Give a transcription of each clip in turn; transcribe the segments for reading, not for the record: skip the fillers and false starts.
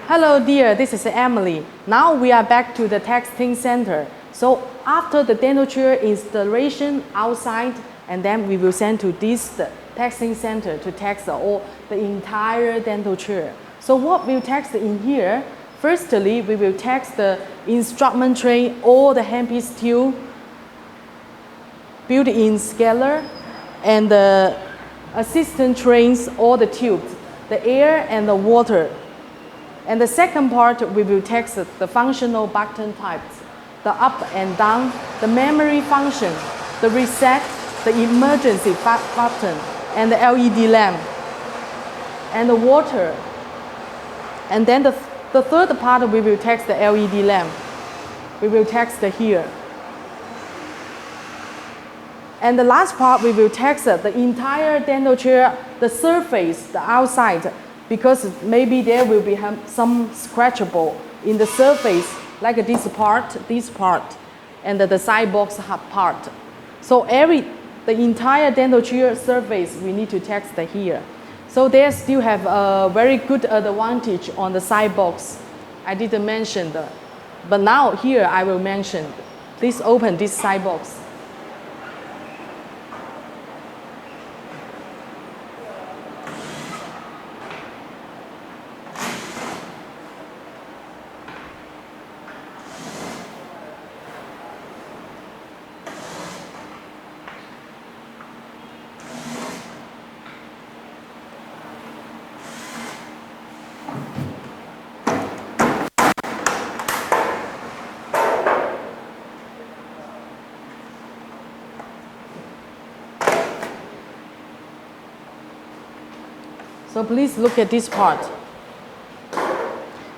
Hello dear, this is Emily. Now we are back to the texting center. So after the dental chair installation outside, and then we will send to this texting center to text the entire dental chair. So what we'll text in here, firstly, we will text the instrument tray, all the handpiece tube, built-in scaler, and the assistant trays, all the tubes, the air and the water. And the second part, we will text the functional button types, the up and down, the memory function, the reset, the emergency button, and the LED lamp, and the water. And then the third part, we will text the LED lamp. We will text here. And the last part, we will text the entire dental chair, the surface, the outside, because maybe there will be some scratchable in the surface, like this part, and the side box part. So the entire dental chair surface, we need to text here. So they still have a very good advantage on the side box. I didn't mention that, but now here I will mention. Please open this side box. So please look at this part.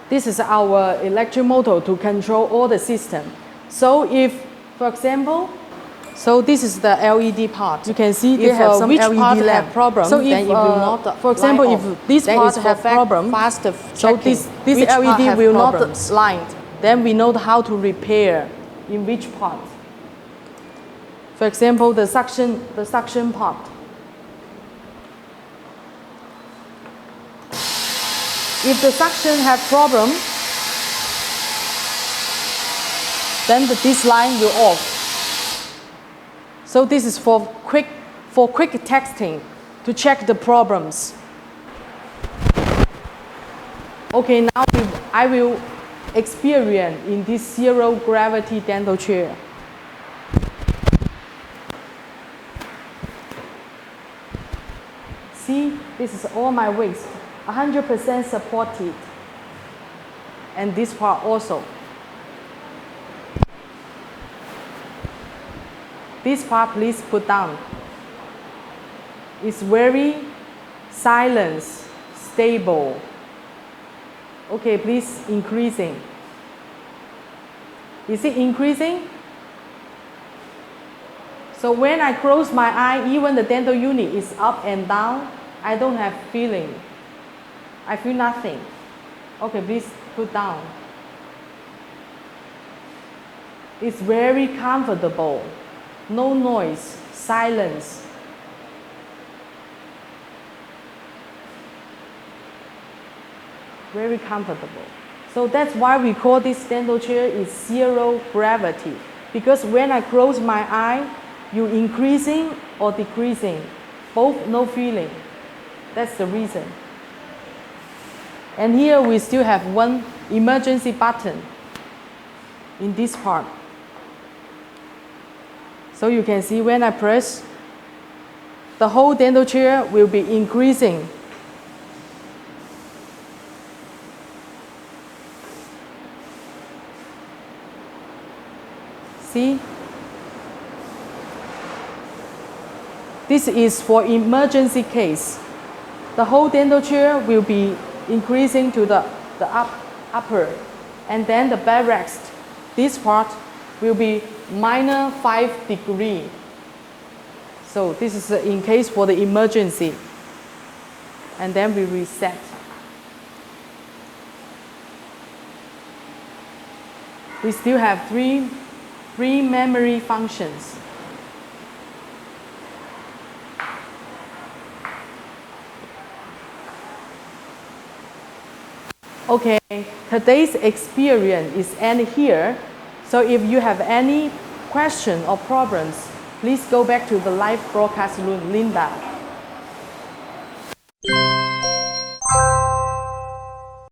This is our electric motor to control all the system. So if, for example, so this is the LED part. You can see they have some LED lamp problem. So if, for example, if this part have problem, so this LED will not line, then we know how to repair in which part. For example, the suction part. If the suction have problem, then this line will off. So this is for quick texting to check the problems. Okay, now I will experience in this zero gravity dental chair. See, this is all my waist. 100% supported, and this part also. This part please put down. It's very silent, stable. Okay, please increasing. Is it increasing? So when I close my eye, even the dental unit is up and down, I don't have feeling. I feel nothing. Okay, please put down. It's very comfortable. No noise, silence. Very comfortable. So that's why we call this dental chair is zero gravity. Because when I close my eye, you increasing or decreasing, both no feeling. That's the reason. And here we still have one emergency button in this part. So you can see when I press, the whole dental chair will be increasing. See? This is for emergency case. The whole dental chair will be increasing to the upper, and then the backrest. This part will be -5 degrees. So this is in case for the emergency. And then we reset. We still have three memory functions. Okay, today's experience is end here. So if you have any question or problems, please go back to the live broadcast room, Linda.